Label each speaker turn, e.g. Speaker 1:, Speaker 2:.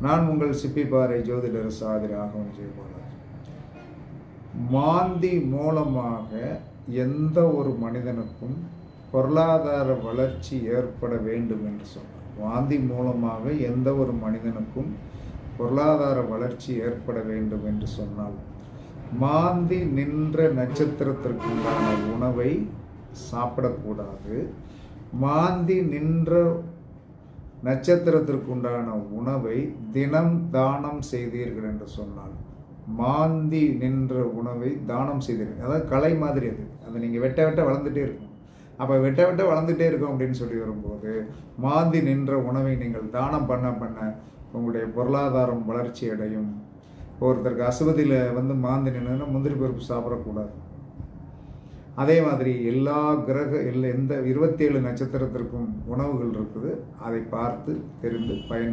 Speaker 1: நான் உங்கள் சிப்பிப்பாறை ஜோதிடர் சாதி ராகவன் ஜெயபாலாஜி. மாந்தி மூலமாக எந்த ஒரு மனிதனுக்கும் பொருளாதார வளர்ச்சி ஏற்பட வேண்டும் என்று சொன்னார். மாந்தி மூலமாக எந்த ஒரு மனிதனுக்கும் பொருளாதார வளர்ச்சி ஏற்பட வேண்டும் என்று சொன்னால், மாந்தி நின்ற நட்சத்திரத்திற்குண்டான உணவை சாப்பிடக்கூடாது. மாந்தி நின்ற நட்சத்திரத்திற்குண்டான உணவை தினம் தானம் செய்தீர்கள் என்று சொன்னால், மாந்தி நின்ற உணவை தானம் செய்தீர்கள். அதாவது கலை மாதிரி அதை நீங்கள் வெட்ட வெட்ட வளர்ந்துட்டே இருக்கும். அப்போ வெட்ட வெட்ட வளர்ந்துட்டே இருக்கும் அப்படின்னு சொல்லி வரும்போது, மாந்தி நின்ற உணவை நீங்கள் தானம் பண்ண பண்ண உங்களுடைய பொருளாதாரம் வளர்ச்சி அடையும். ஒருத்தருக்கு அசுவதியில் மாந்தி நின்றுன்னா முந்திரி பருப்பு சாப்பிடக்கூடாது. அதே மாதிரி எந்த 27 நட்சத்திரத்திற்கும் உணவுகள் இருக்குது. அதை பார்த்து தெரிந்து பயன்